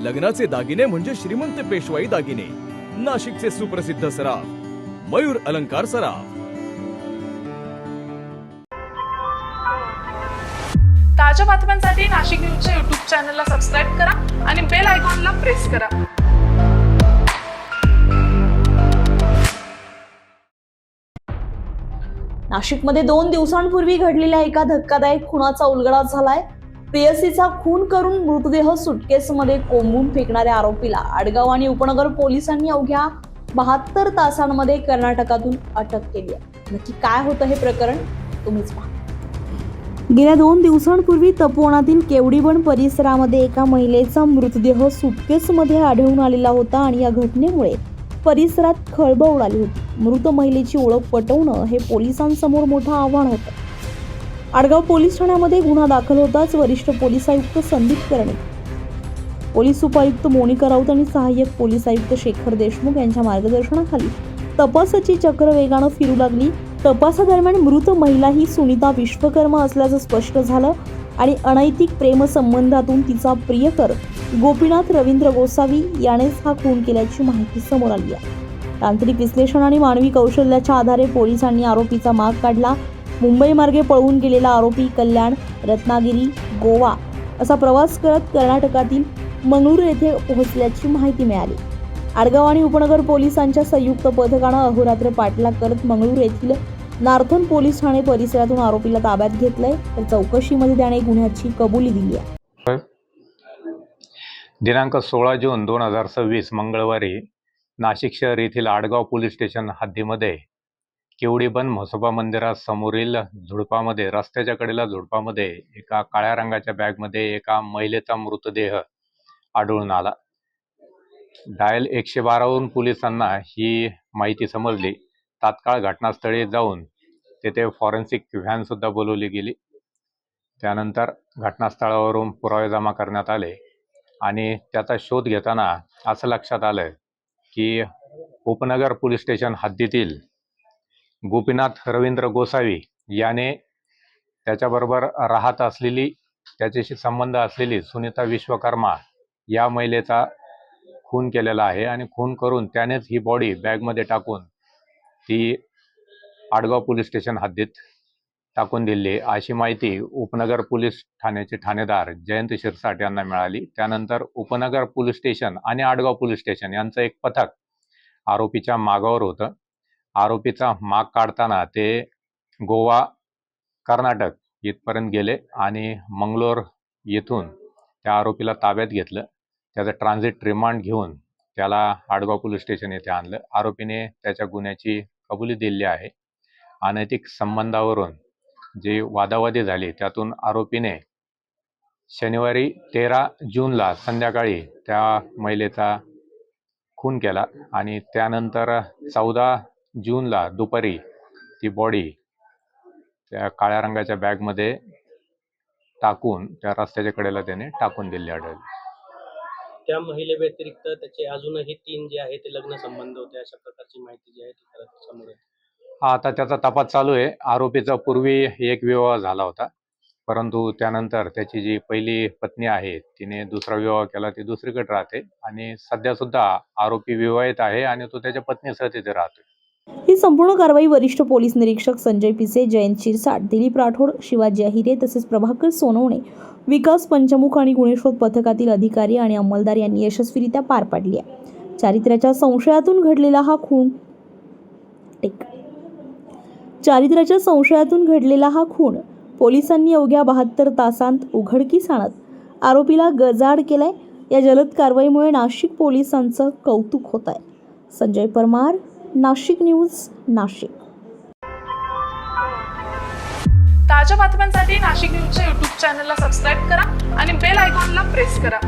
लग्नाचे दागिने म्हणजे श्रीमंत पेशवाई दागिने, नाशिकचे सुप्रसिद्ध सराफ मयूर अलंकार सराफ। ताज्या बातम्यांसाठी नाशिक न्यूजच्या YouTube चॅनलला सबस्क्राईब करा आणि बेल आयकॉनला प्रेस करा। नाशिकमध्ये 2 दिवसांपूर्वी घडलेल्या एका धक्कादायक खुनाचा उलगडा झालाय। प्रेयसीचा खून करून मृतदेह सुटकेसमध्ये कोंबून फेकणाऱ्या आरोपीला आडगाव आणि उपनगर पोलिसांनी अवघ्या 72 तासांमध्ये कर्नाटकातून अटक केली आहे। नक्की काय होतं हे प्रकरण तुम्हीच पहा। गेल्या 2 दिवसांपूर्वी तपोवनातील केवडीबन परिसरामध्ये एका महिलेचा मृतदेह सुटकेसमध्ये आढळून आलेला होता आणि या घटनेमुळे परिसरात खळबळ उडाली होती। मृत महिलेची ओळख पटवणं हे पोलिसांसमोर मोठं आव्हान होतं। आडगाव पोलीस ठाण्यामध्ये गुन्हा दाखल होताच वरिष्ठ पोलीस आयुक्त संदीप कर्णिक, पोलीस उपायुक्त मोनिका राऊत आणि सहाय्यक पोलीस आयुक्त शेखर देशमुख यांच्या मार्गदर्शनाखाली तपासाची चक्र वेगानं फिरू लागली। तपासादरम्यान मृत महिला ही सुनीता विश्वकर्मा असल्याचं स्पष्ट झालं आणि अनैतिक प्रेमसंबंधातून तिचा प्रियकर गोपीनाथ रवींद्र गोसावी यानेच हा खून केल्याची माहिती समोर आली आहे। तांत्रिक विश्लेषण आणि मानवी कौशल्याच्या आधारे पोलिसांनी आरोपीचा माग काढला। मुंबई मार्गे पळून गेलेला आरोपी कल्याण, रत्नागिरी, गोवा असा प्रवास करत कर्नाटकातील मंगळूर येथे पोहोचल्याची माहिती मिळाली। आडगाव आणि उपनगर पोलिसांच्या संयुक्त पथकानं अहोरात्र पाठलाग करत मंगळूर येथील नार्थन पोलीस ठाणे परिसरातून आरोपीला ताब्यात घेतलंय, तर चौकशीमध्ये त्याने गुन्ह्याची कबुली दिली आहे। दिनांक 16 जून 2026 मंगळवारी नाशिक शहर येथील आडगाव पोलीस स्टेशन हद्दीमध्ये केवडीबन म्हसोबा मंदिरासमोरील झुडपामध्ये, रस्त्याच्या कडेला झुडपामध्ये एका काळ्या रंगाच्या बॅगमध्ये एका महिलेचा मृतदेह आढळून आला। डायल 112 वरून पोलिसांना ही माहिती समजली। तात्काळ घटनास्थळी जाऊन तेथे फॉरेन्सिक व्हॅन सुद्धा बोलवली गेली। त्यानंतर घटनास्थळावरून पुरावे जमा करण्यात आले आणि त्याचा शोध घेताना असं लक्षात आलं की उपनगर पोलीस स्टेशन हद्दीतील गोपीनाथ रवींद्र गोसावी याने त्याच्याबरोबर राहत असलेली, त्याच्याशी संबंध असलेली सुनीता विश्वकर्मा या महिलेचा खून केलेला आहे आणि खून करून त्यानेच ही बॉडी बॅगमध्ये टाकून ती आडगाव पोलीस स्टेशन हद्दीत टाकून दिली अशी माहिती उपनगर पोलीस ठाण्याचे ठाणेदार जयंत शिरसाट यांना मिळाली। त्यानंतर उपनगर पोलीस स्टेशन आणि आडगाव पोलीस स्टेशन यांचं एक पथक आरोपीच्या मागावर होतं। आरोपीचा माग काढताना ते गोवा, कर्नाटक इथपर्यंत गेले आणि मंगलोर येथून त्या आरोपीला ताब्यात घेतलं। त्याचं ट्रान्झिट रिमांड घेऊन त्याला आडगाव पोलीस स्टेशन येथे आणलं। आरोपीने त्याच्या गुन्ह्याची कबुली दिली आहे। अनैतिक संबंधावरून जी वादावादी झाली त्यातून आरोपीने शनिवारी 13 जूनला संध्याकाळी त्या महिलेचा खून केला आणि त्यानंतर 14 जूनला दुपारी ती बॉडी त्या काळ्या रंगाच्या बॅगमध्ये टाकून त्या रस्त्याच्या कडेला त्याने टाकून दिली आढळली। त्या महिले व्यतिरिक्त त्याचे अजूनही 3 जे आहे ते लग्न संबंध होते अशा प्रकारची माहिती जी आहे ती खरं समोर येते। आता त्याचा तपास चालू आहे। आरोपीचा पूर्वी एक विवाह झाला होता, परंतु त्यानंतर त्याची जी पहिली पत्नी आहे तिने दुसरा विवाह केला, ती दुसरीकडे राहते आणि सध्या सुद्धा आरोपी विवाहित आहे आणि तो त्याच्या पत्नीसह तिथे राहतो। ही संपूर्ण कारवाई वरिष्ठ पोलीस निरीक्षक संजय पिसे, जयंत शिरसाट, दिलीप राठोड, शिवाजी अहिरे तसेच प्रभाकर सोनवणे, विकास पंचमुख आणि गुन्हेशोध पथकातील अधिकारी आणि अंमलदार यांनी यशस्वीरित्या पार पाडली आहे। चारित्र्याच्या संशयातून घडलेला हा खून पोलिसांनी अवघ्या 72 तासांत उघडकीस आणत आरोपीला गजाआड केलाय। या जलद कारवाईमुळे नाशिक पोलिसांचं कौतुक होत आहे। संजय परमार, नाशिक न्यूज, नाशिक। ताज्या बातम्यांसाठी नाशिक न्यूजच्या YouTube चॅनलला सबस्क्राईब करा आणि बेल आयकॉनला प्रेस करा।